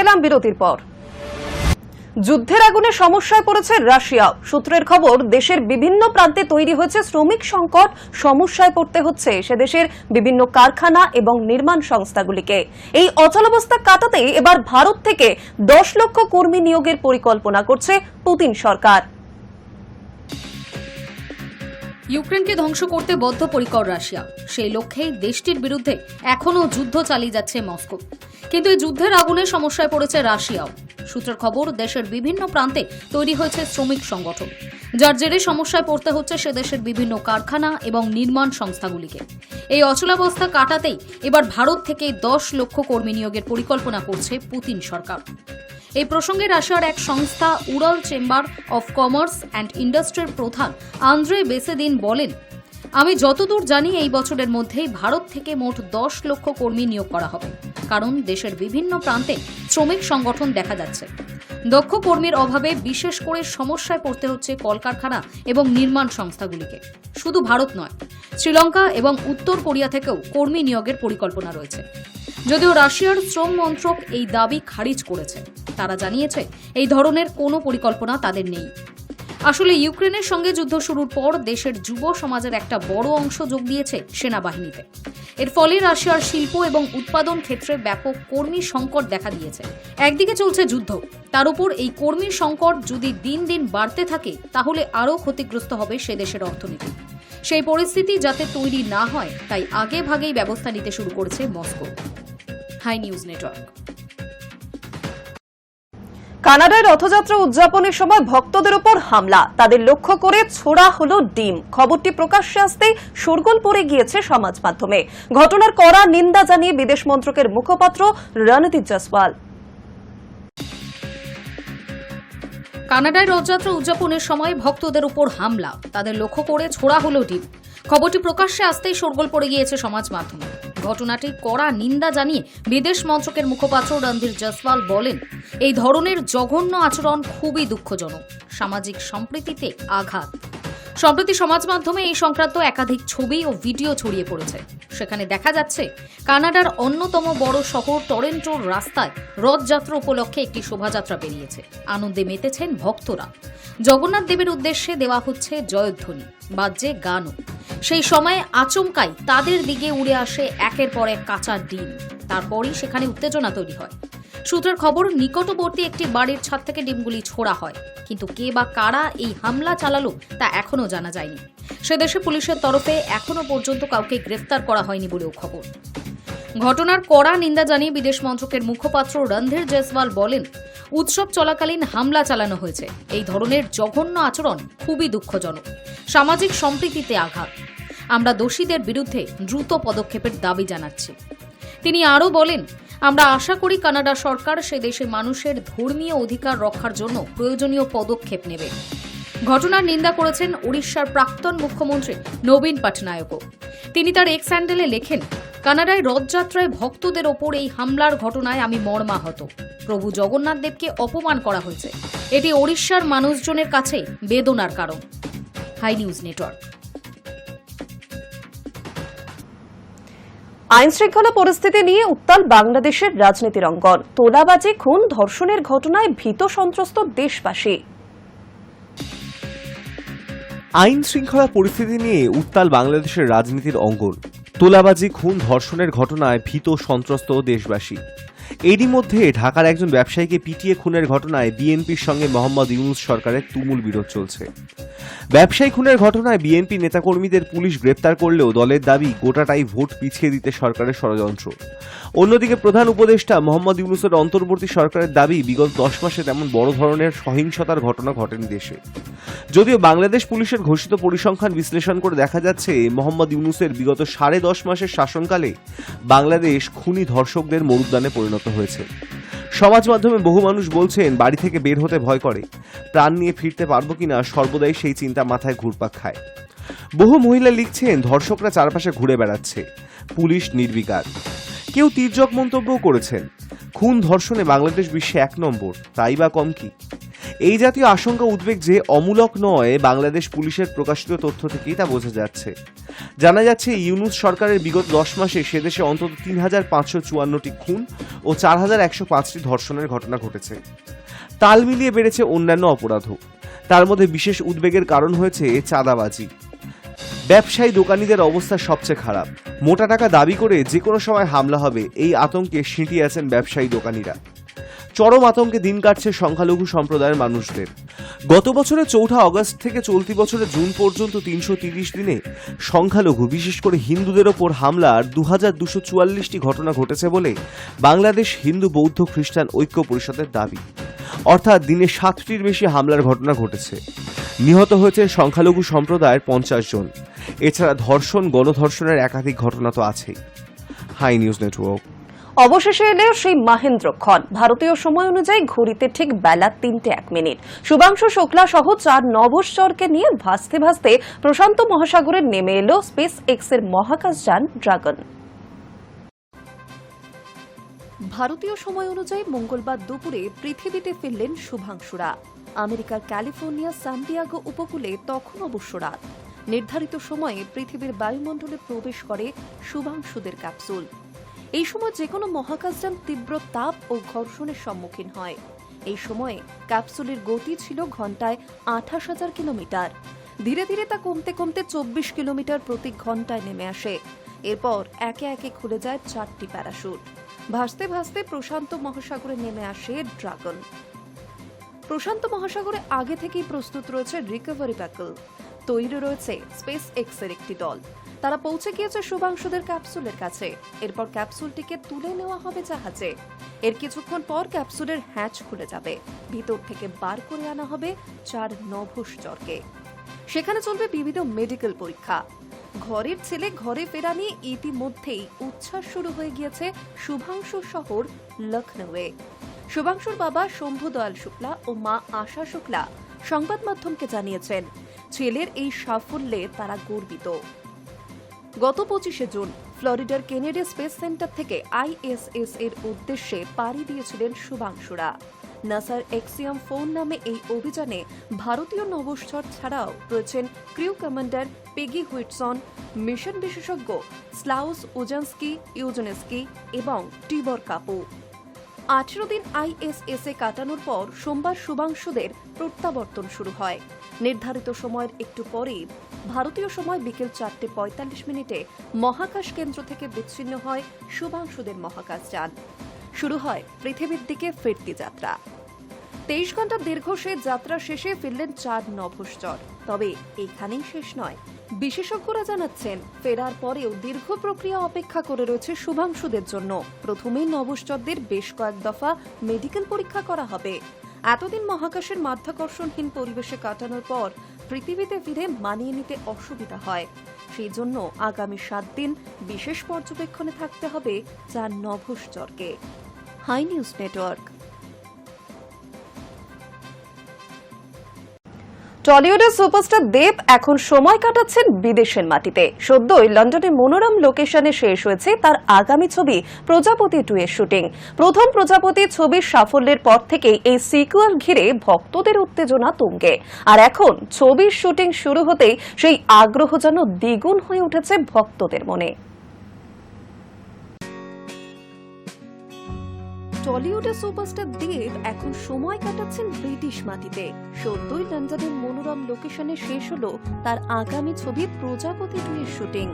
এলাম বিরতির পর। যুদ্ধের আগুনে সমস্যায় পড়েছে রাশিয়া। সূত্রের খবর, দেশের বিভিন্ন প্রান্তে তৈরি হয়েছে শ্রমিক সংকট। সমস্যায় পড়তে হচ্ছে সে দেশের বিভিন্ন কারখানা এবং নির্মাণ সংস্থাগুলিকে। এই অচলাবস্থা কাটাতে এবার ভারত থেকে 10 লক্ষ কর্মী নিয়োগের পরিকল্পনা করছে পুতিন সরকার। ইউক্রেনকে ধ্বংস করতে বদ্ধপরিকর রাশিয়া। সেই লক্ষ্যেই দেশটির বিরুদ্ধে এখনও যুদ্ধ চালিয়ে যাচ্ছে মস্কো। কিন্তু এই যুদ্ধের আগুনে সমস্যায় পড়েছে রাশিয়াও। সূত্রের খবর, দেশের বিভিন্ন প্রান্তে তৈরি হয়েছে শ্রমিক সংগঠন, যার জেরে সমস্যায় পড়তে হচ্ছে সে দেশের বিভিন্ন কারখানা এবং নির্মাণ সংস্থাগুলিকে। এই অচলাবস্থা কাটাতেই এবার ভারত থেকে 10 লক্ষ কর্মী নিয়োগের পরিকল্পনা করছে পুতিন সরকার। এই প্রসঙ্গে রাশিয়ার এক সংস্থা Ural chamber of commerce and ইন্ডাস্ট্রির প্রধান আন্দ্রে বেসেদিন বলেন, আমি যতদূর জানি এই বছরের মধ্যেই ভারত থেকে মোট 10 লক্ষ কর্মী নিয়োগ করা হবে, কারণ দেশের বিভিন্ন প্রান্তে শ্রমিক সংগঠন দেখা যাচ্ছে। দক্ষ কর্মীর অভাবে বিশেষ করে সমস্যায় পড়তে হচ্ছে কলকারখানা এবং নির্মাণ সংস্থাগুলিকে। শুধু ভারত নয়, শ্রীলঙ্কা এবং উত্তর কোরিয়া থেকেও কর্মী নিয়োগের পরিকল্পনা রয়েছে। যদিও রাশিয়ার শ্রম মন্ত্রক এই দাবি খারিজ করেছে। তারা জানিয়েছে এই ধরনের কোনো পরিকল্পনা তাদের নেই। আসলে ইউক্রেনের সঙ্গে যুদ্ধ শুরুর পর দেশের যুব সমাজের একটা বড় অংশ যোগ দিয়েছে সেনাবাহিনীতে। এর ফলে রাশিয়ার শিল্প এবং উৎপাদন ক্ষেত্রে ব্যাপক কর্মী সংকট দেখা দিয়েছে। একদিকে চলছে যুদ্ধ, তার উপর এই কর্মী সংকট যদি দিন দিন বাড়তে থাকে তাহলে আরও ক্ষতিগ্রস্ত হবে সে দেশের অর্থনীতি। সেই পরিস্থিতি যাতে তৈরি না হয় তাই আগে ভাগেই ব্যবস্থা নিতে শুরু করেছে মস্কো। High news network. কানাডায় রথযাত্রা উদযাপনের সময় ভক্তদের উপর হামলা, তাদের লক্ষ্য করে ছোড়া হলো ডিম। খবরটি প্রকাশ্যে আসতেই শোরগোল পড়ে গিয়েছে সমাজ মাধ্যমে। ঘটনার কড়া নিন্দা জানিয়ে বিদেশ মন্ত্রকের মুখপাত্র রণদীপ জয়সওয়াল। কানাডায় রথযাত্রা উদযাপনের সময় ভক্তদের উপর হামলা, তাদের লক্ষ্য করে ছোড়া হলো ডিম। খবরটি প্রকাশ্যে আসতেই শোরগোল পড়ে গিয়েছে সমাজ মাধ্যমে। ঘটনাটি কড়া নিন্দা জানিয়ে বিদেশ মন্ত্রকের মুখপাত্র রণদীপ জয়সওয়াল বলেন, এই ধরনের জঘন্য আচরণ খুবই দুঃখজনক, সামাজিক সম্প্রীতিতে আঘাত। সম্প্রতি সমাজ মাধ্যমে এই সংক্রান্ত একাধিক ছবি ও ভিডিও ছড়িয়ে পড়েছে। সেখানে দেখা যাচ্ছে কানাডার অন্যতম বড় শহর টরন্টোর রাস্তায় রথযাত্রা উপলক্ষে একটি শোভাযাত্রা বেরিয়েছে। আনন্দে মেতেছেন ভক্তরা। জগন্নাথ দেবের উদ্দেশ্যে দেওয়া হচ্ছে জয়ধ্বনি, বাজছে গানও। সেই সময়ে আচমকাই তাদের দিকে উড়ে আসে একের পর এক কাঁচা ডিম। তারপরই সেখানে উত্তেজনা তৈরি হয়। সূত্রের খবর, নিকটবর্তী একটি বাড়ির ছাদ থেকে ডিমগুলি ছোড়া হয়, কিন্তু কে বা কারা এই হামলা চালালো তা এখনও জানা যায়নি। সে দেশে পুলিশের তরফে এখনও পর্যন্ত কাউকে গ্রেফতার করা হয়নি বলেও খবর। ঘটনার কড়া নিন্দা জানিয়ে বিদেশ মন্ত্রকের মুখপাত্র রণধীর জয়সওয়াল বলেন, উৎসব চলাকালীন হামলা চালানো হয়েছে। এই ধরনের জঘন্য আচরণ খুবই দুঃখজনক, সামাজিক সম্প্রীতিতে আঘাত। আমরা দোষীদের বিরুদ্ধে দ্রুত পদক্ষেপের দাবি জানাচ্ছি। তিনি আরও বলেন, আমরা আশা করি কানাডা সরকার সে দেশের মানুষের ধর্মীয় অধিকার রক্ষার জন্য প্রয়োজনীয় পদক্ষেপ নেবে। ঘটনার নিন্দা করেছেন ওড়িশার প্রাক্তন মুখ্যমন্ত্রী নবীন পটনায়কও। তিনি তার এক্স হ্যান্ডেলে লেখেন, কানাডায় রথযাত্রায় ভক্তদের ওপর এই হামলার ঘটনায় আমি মর্মাহত। প্রভু জগন্নাথ দেবকে অপমান করা হয়েছে। এটি ওড়িশার মানুষজনের কাছে বেদনার কারণ। Hi news Network. আইন শৃঙ্খলা পরিস্থিতি নিয়ে উত্তাল বাংলাদেশের রাজনীতির অঙ্গন। তোলাবাজি, খুন, ধর্ষণের ঘটনায় ভীত সন্ত্রস্ত দেশবাসী। আইন শৃঙ্খলা পরিস্থিতি নিয়ে উত্তাল বাংলাদেশের রাজনীতির অঙ্গন। তোলাবাজি, খুন, ধর্ষণের ঘটনায় ভীত সন্ত্রস্ত দেশবাসী। এরই মধ্যে ঢাকার একজন ব্যবসায়ীকে পিটিয়ে খুনের ঘটনায় বিএনপির সঙ্গে মোহাম্মদ ইউনূস সরকারের তুমুল বিরোধ চলছে। ব্যবসায়ী খুনের ঘটনায় বিএনপি নেতাকর্মীদের পুলিশ গ্রেপ্তার করলেও দলের দাবি গোটাটাই ভোট পিছিয়ে দিতে সরকারের ষড়যন্ত্র। অন্যদিকে প্রধান উপদেষ্টা মোহাম্মদ ইউনূসের অন্তর্বর্তী সরকারের দাবি, বিগত 10 মাসে তেমন বড় ধরনের সহিংসতার ঘটনা ঘটেনি দেশে। যদিও বাংলাদেশ পুলিশের ঘোষিত পরিসংখ্যান বিশ্লেষণ করে দেখা যাচ্ছে, মোহাম্মদ ইউনূসের বিগত 10.5 মাসের শাসনকালে বাংলাদেশ খুনি ধর্ষকদের মরুদ্যানে পরিণত হয়েছে। সমাজ মাধ্যমে বহু মানুষ বলছেন, বাড়ি থেকে বের হতে ভয় করে, প্রাণ নিয়ে ফিরতে পারবো কিনা সর্বদাই সেই চিন্তা মাথায় ঘুরপাক খায়। বহু মহিলা লিখছেন, ধর্ষকরা চারপাশে ঘুরে বেড়াচ্ছে, পুলিশ নির্বিকার। কেউ তির্যক মন্তব্যও করেছেন, খুন ধর্ষণে বাংলাদেশ বিশ্বে 1 নম্বর, তাই বা কম কি? এই জাতীয় আশঙ্কা উদ্বেগ যে অমূলক নয় বাংলাদেশ পুলিশের প্রকাশিত তথ্য থেকেই তা বোঝা যাচ্ছে। জানা যাচ্ছে ইউনূস সরকারের বিগত 10 মাসে সেদেশে অন্তত ৩,৫৫৪টি খুন ও ৪,১০৫টি ধর্ষণের ঘটনা ঘটেছে। তাল মিলিয়ে বেড়েছে অন্যান্য অপরাধও। তার মধ্যে বিশেষ উদ্বেগের কারণ হয়েছে চাঁদাবাজি। ব্যবসায়ী দোকানীদের অবস্থা সবচেয়ে খারাপ। মোটা টাকা দাবি করে যে কোনো সময় হামলা হবে এই আতঙ্কে সিঁটিয়ে আছেন ব্যবসায়ী দোকানীরা। চরম আতঙ্কে দিন কাটছে সংখ্যালঘু সম্প্রদায়ের মানুষদের। গত বছরের 4 আগস্ট থেকে চলতি বছরের জুন পর্যন্ত 330 দিনে সংখ্যালঘু বিশেষ করে হিন্দুদের ওপর হামলার 2244টি ঘটনা ঘটেছে বলে বাংলাদেশ হিন্দু বৌদ্ধ খ্রিস্টান ঐক্য পরিষদের দাবি। অর্থাৎ দিনে 7টির বেশি হামলার ঘটনা ঘটেছে। নিহত হয়েছে সংখ্যালঘু সম্প্রদায়ের 50 জন। এছাড়া ধর্ষণ গণধর্ষণের একাধিক ঘটনা তো আছেই। Hi news Network. অবশেষে এলেও সেই মাহেন্দ্রক্ষণ। ভারতীয় সময় অনুযায়ী ঘড়িতে ঠিক বেলা 3:01। শুভাংশু শুক্লা সহ 4 নভোশ্চরকে নিয়ে ভাসতে ভাসতে প্রশান্ত মহাসাগরে নেমে এলো স্পেস এক্সের মহাকাশযান ড্রাগন। ভারতীয় সময় অনুযায়ী মঙ্গলবার দুপুরে পৃথিবীতে ফিরলেন শুভাংশুরা। আমেরিকার ক্যালিফোর্নিয়া সান ডিয়েগো উপকূলে তখন অবশ্য রাত। নির্ধারিত সময়ে পৃথিবীর বায়ুমণ্ডলে প্রবেশ করে শুভাংশুদের ক্যাপসুল। এই সময় যে কোনো মহাকাশযান তীব্র তাপ ও ঘর্ষণের সম্মুখীন হয়। এই সময়ে ক্যাপসুলের গতি ছিল ঘন্টায় 28,000 কিলোমিটার। ধীরে ধীরে তা কমতে কমতে 24 কিলোমিটার প্রতি ঘন্টায় নেমে আসে। এরপর একে একে খুলে যায় 4টি প্যারাশুট। ভাসতে ভাসতে প্রশান্ত মহাসাগরে নেমে আসে ড্রাগন। প্রশান্ত মহাসাগরে আগে থেকেই প্রস্তুত রয়েছে রিকভারি ভেহিকল। তৈরি রয়েছে স্পেস এক্সের একটি দল। তারা পৌঁছে গিয়েছে শুভাংশুদের ক্যাপসুলের কাছে। এরপর ক্যাপসুলটিকে তুলে নেওয়া হবে জাহাজে। এর কিছুক্ষণ পর ক্যাপসুলের হ্যাচ খুলে যাবে। ভিতর থেকে বার করে আনা হবে 4 নভোশ্চরকে। সেখানে চলবে বিবিধ মেডিকেল পরীক্ষা। ঘরের ছেলে ঘরে ফেরা নিয়ে ইতিমধ্যেই উচ্ছ্বাস শুরু হয়ে গিয়েছে শুভাংশু শহর লখনৌয়ে। শুভাংশুর বাবা শম্ভু দয়াল শুক্লা ও মা আশা শুক্লা সংবাদ মাধ্যমকে জানিয়েছেন, ছেলের এই সাফল্যে তারা গর্বিত। গত 25শে জুন ফ্লোরিডার কেনেডি স্পেস সেন্টার থেকে ISS এর উদ্দেশ্যে পাড়ি দিয়েছিলেন শুভাংশুরা। নাসার এক্সিয়াম 4 নামে এই অভিযানে ভারতীয় নভোশ্চর ছাড়াও রয়েছেন ক্রিউ কমান্ডার পেগি হুইটসন, মিশন বিশেষজ্ঞ স্লাউস ইউজেনস্কি এবং টিবর কাপু। 18 দিন ISS এ কাটানোর পর সোমবার শুভাংশুদের প্রত্যাবর্তন শুরু হয়। নির্ধারিত সময়ের একটু পরেই ভারতীয় সময় বিকেল 4:45 মহাকাশ কেন্দ্র থেকে বিচ্ছিন্ন হয় শুভাংশুদের মহাকাশযান। শুরু হয় পৃথিবীর দিকে ফিরতি যাত্রা। 23 ঘন্টা দীর্ঘ সে যাত্রা শেষে ফিরলেন 4 নভোশ্চর। তবে এখানেই শেষ নয়। বিশেষজ্ঞরা জানাচ্ছেন, ফেরার পরেও দীর্ঘ প্রক্রিয়া অপেক্ষা করে রয়েছে শুভাংশুদের জন্য। প্রথমেই নভোশ্চরদের বেশ কয়েক দফা মেডিকেল পরীক্ষা করা হবে। এতদিন মহাকাশের মাধ্যাকর্ষণহীন পরিবেশে কাটানোর পর পৃথিবীতে ফিরে মানিয়ে নিতে অসুবিধা হয়। সেই জন্য আগামী 7 দিন বিশেষ পর্যবেক্ষণে থাকতে হবে 4 নভোশ্চরকে। Hi news network. টলিউডের সুপারস্টার দেব এখন সময় কাটাচ্ছেন বিদেশের মাটিতে। সদ্যই লন্ডনের মনোরম লোকেশনে শেষ হয়েছে তার আগামী ছবি প্রজাপতি 2 এর শুটিং। প্রথম প্রজাপতি ছবির সাফল্যের পর থেকেই এই সিকুয়েল ঘিরে ভক্তদের উত্তেজনা তুঙ্গে। আর এখন ছবির শুটিং শুরু হতেই সেই আগ্রহ যেন দ্বিগুণ হয়ে উঠেছে ভক্তদের মনে। টলিউডের সুপারস্টার দেব এখন সময় কাটাচ্ছেন ব্রিটিশ মাটিতে। সদ্যই লন্ডনের মনোরম লোকেশনে শেষ হলো তার আগামী ছবি প্রজাপতি 2 এর শুটিং।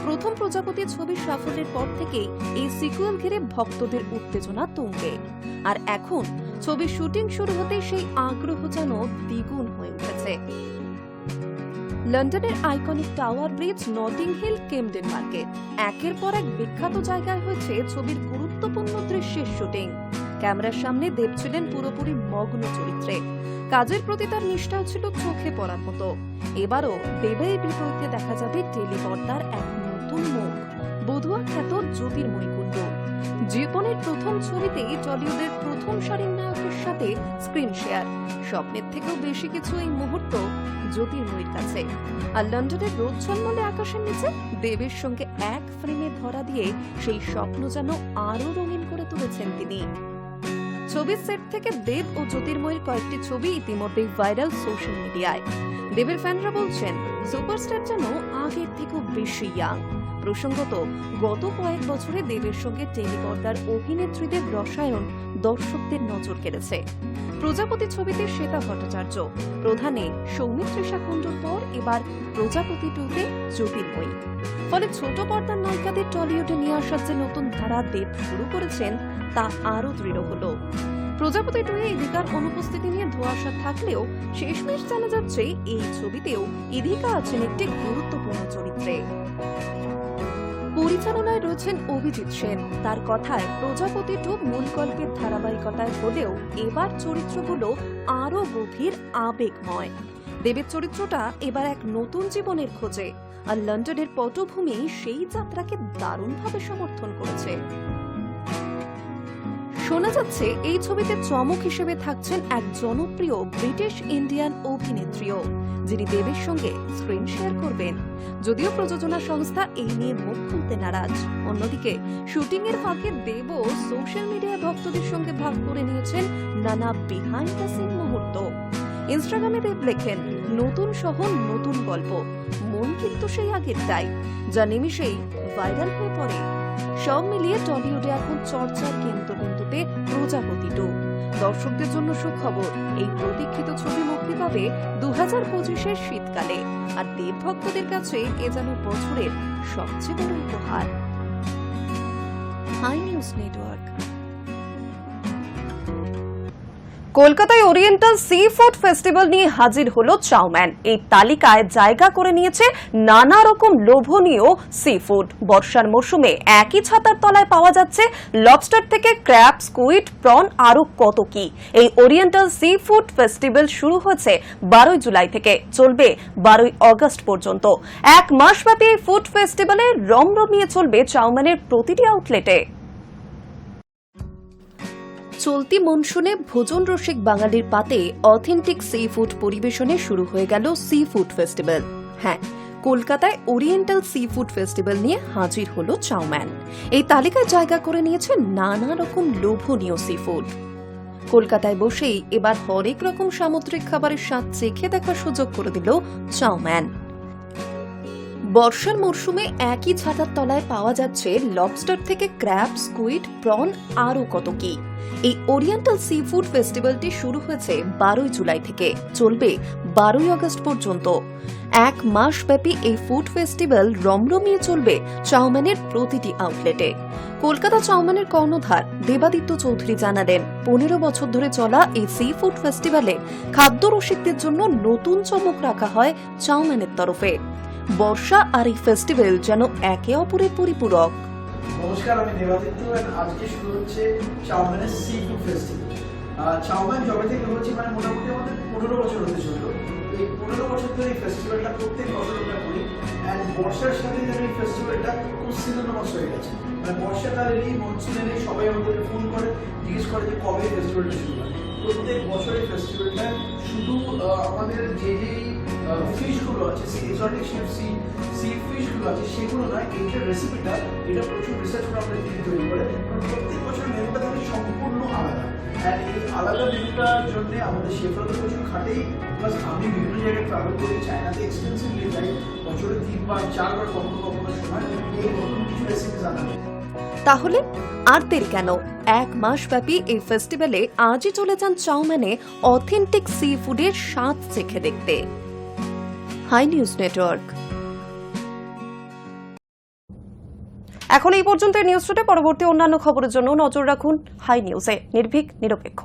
প্রথম প্রজাপতি ছবির সাফল্যের পর থেকেই এই সিকুয়েল ঘিরে ভক্তদের উত্তেজনা তুঙ্গে। আর এখন ছবির শুটিং শুরু হতেই সেই আগ্রহ যেন দ্বিগুণ হয়ে উঠেছে। লন্ডনের iconic Tower Bridge, Notting Hill, Camden Market, একের পর এক বিখ্যাত জায়গায় হয়েছে ছবির গুরুত্বপূর্ণ দৃশ্যের শুটিং। ক্যামেরার সামনে দেব ছিলেন পুরোপুরি মগ্ন চরিত্রে। কাজের প্রতি তার নিষ্ঠাও ছিল চোখে পড়ার মতো। এবারও দেবের বিপরীতে দেখা যাবে টেলিপর্দার এক নতুন মুখ, বধুয়া খ্যাত জ্যোতির্ময়ী কুণ্ডু। জীবনের প্রথম ছবিতেই টলিউডের প্রথম সারির নায়কের সাথে স্ক্রিন শেয়ার। স্বপ্নের থেকেও বেশি কিছু এই মুহূর্ত জ্যোতির্ময়ীর কাছে। আর লন্ডনের রোদ ঝলমলে আকাশের নিচে দেবের সঙ্গে এক ফ্রেমে ধরা দিয়ে সেই স্বপ্ন যেন আরো রঙিন করে তুলেছেন তিনি। ছবির সেট থেকে দেব ও জ্যোতির্ময়ের কয়েকটি ছবি ইতিমধ্যেই ভাইরাল সোশ্যাল মিডিয়ায়। দেবের ফ্যানরা বলছেন সুপারস্টার যেন আগের থেকেও বেশি ইয়াং। প্রসঙ্গত, গত কয়েক বছরে দেবের সঙ্গে টেলিপর্দার অভিনেত্রীদের রসায়ন দর্শকদের নজর কেড়েছে। প্রজাপতি ছবিতে শ্বেতা ভট্টাচার্য, প্রধানে সৌমিত্রিষা কুণ্ডুর পর এবার প্রজাপতি 2-তে জ্যোতির্ময়ী। ফলে ছোট পর্দার নায়িকাদের টলিউডে নিয়ে আসার যে নতুন ধারা দেব শুরু করেছেন তা আরও দৃঢ় হলো। প্রজাপতি 2-এ ইধিকার অনুপস্থিতি নিয়ে ধোঁয়াশা থাকলেও শেষমেশ জানা যাচ্ছে এই ছবিতেও ইধিকা আছেন একটি গুরুত্বপূর্ণ চরিত্রে। পরিচালনায় রয়েছেন অভিজিৎ সেন। তার কথায় প্রজাপতি 2 মূল গল্পের ধারাবাহিকতায় হলেও এবার চরিত্রগুলো আরও গভীর আবেগময়। দেবের চরিত্রটা এবার এক নতুন জীবনের খোঁজে, আর লন্ডনের পটভূমি সেই যাত্রাকে দারুণভাবে সমর্থন করেছে। শোনা যাচ্ছে এই ছবিতে চমক হিসেবে থাকছেন এক জনপ্রিয় ব্রিটিশ ইন্ডিয়ান অভিনেত্রীও, যিনি দেবের সঙ্গে স্ক্রিন শেয়ার করবেন। যদিও প্রযোজনা সংস্থা এই নিয়ে মুখ খুলতে নারাজ। অন্যদিকে শুটিং এর ফাঁকে দেবও সোশ্যাল মিডিয়া ভক্তদের সঙ্গে ভাগ করে নিয়েছেন নানা বিহাইন্ড দ্য সিন মুহূর্ত। ইনস্টাগ্রামে দেব লেখেন, নতুন শহর নতুন গল্প, মন কিন্তু সেই আগেরটাই, যা নিমিষেই ভাইরাল হয়ে পড়ে। সব মিলিয়ে টলিউডে এখন চর্চার কেন্দ্রবিন্দুতে প্রজাপতি 2। দর্শকদের জন্য সুখবর, এই প্রতীক্ষিত ছবি মুক্তি পাবে 2025-এর শীতকালে, আর দেব ভক্তদের কাছে এ যেন বছরের সবচেয়ে বড় উপহার। Hi news Network. কলকাতায় ওরিয়েন্টাল সি ফুড ফেস্টিভ্যাল নিয়ে হাজির হলো চাউম্যান। এই তালিকায় জায়গা করে নিয়েছে নানা রকম লোভনীয় সি ফুড। বর্ষার মরশুমে একই ছাতার তলায় পাওয়া যাচ্ছে লবস্টার থেকে ক্র্যাব, স্কুইড, প্রন, আরো কত কি। এই ওরিয়েন্টাল সি ফুড ফেস্টিভ্যাল শুরু হয়েছে 12 জুলাই থেকে, চলবে 12 আগস্ট পর্যন্ত। এক মাসব্যাপী এই ফুড ফেস্টিভ্যালে রমরমিয়ে চলবে চাউম্যানের প্রতিটি আউটলেটে। চলতি মনসুনে ভোজন রসিক বাঙালির পাতে অথেন্টিক সি ফুড পরিবেশনে শুরু হয়ে গেল সি ফুড ফেস্টিভ্যাল। হ্যাঁ, কলকাতায় ওরিয়েন্টাল সি ফুড ফেস্টিভ্যাল নিয়ে হাজির হলো চাউম্যান। এই তালিকায় জায়গা করে নিয়েছে নানা রকম লোভনীয় সি ফুড। কলকাতায় বসেই এবার হরেক রকম সামুদ্রিক খাবারের স্বাদ চেখে দেখার সুযোগ করে দিল চাউম্যান। বর্ষার মরশুমে একই ছাতার তলায় পাওয়া যাচ্ছে লবস্টার থেকে ক্র্যাব, স্কুইড, প্রন, আরও কত কি। এই ওরিয়েন্টাল সি ফুড ফেস্টিভ্যালটি শুরু হয়েছে 12 জুলাই থেকে, চলবে 12 আগস্ট পর্যন্ত। এক মাস ব্যাপী এই ফুড ফেস্টিভ্যাল রমরমিয়ে চলবে চাউম্যানের প্রতিটি আউটলেটে। কলকাতা চাউম্যানের কর্ণধার দেবাদিত্য চৌধুরী জানালেন, 15 বছর ধরে চলা এই সি ফুড ফেস্টিভ্যালে খাদ্য রসিকদের জন্য নতুন চমক রাখা হয় চাউম্যানের তরফে। বর্ষা আর এই ফেস্টিভ্যাল যেন একে অপরের পরিপূরক। নমস্কার, আমি দেবাদিত্য। আজকে শুরু হচ্ছে চাউম্যানের সি ফুড ফেস্টিভ্যাল। চাউম্যান জবে থেকে হচ্ছে মোটামুটি আমাদের 15 বছর হতে চললো। এই 15 বছর ধরে এই ফেস্টিভ্যালটা প্রত্যেক বছর আমরা করি। অ্যান্ড বর্ষার সাথে যেন এই ফেস্টিভ্যালটা খুব সিনোনিমাস হয়ে গেছে। বর্ষাকাল এলেই মনসুন এলেই সবাই আমাদেরকে ফোন করে, জিজ্ঞেস করে যে কবে ফেস্টিভ্যালটা শুরু হয়। প্রত্যেক বছর এই ফেস্টিভ্যালটা শুধু আমাদের যে ফিশগুলো আছে, এক্সোটিক সি ফিশগুলো আছে সেগুলো নয়, এইটার রেসিপিটা এটা প্রচুর রিসার্চ করে আমরা তৈরি করে। প্রত্যেক বছর মেনুটা থাকে সম্পূর্ণ আলাদা। অ্যান্ড এই আলাদা মেনুটার জন্য আমাদের শেফরা তো প্রচুর খাটেই, প্লাস আমি বিভিন্ন জায়গায় ট্রাভেল করি, চায়নাতে এক্সপেন্সিভলি যাই, বছরে 3-4 কখনো কখনো সময় এই নতুন কিছু রেসিপি জানা যায়। তাহলে আর দেরি কেন, এক মাস ব্যাপী এই ফেস্টিভ্যালে আজই চলে যান চাউম্যানে অথেন্টিক সি ফুডের স্বাদ চেখে দেখতে। Hi news Network. এখন এই পর্যন্ত নিউজ শুটে। পরবর্তী অন্যান্য খবরের জন্য নজর রাখুন হাই নিউজে। নির্ভীক, নিরপেক্ষ।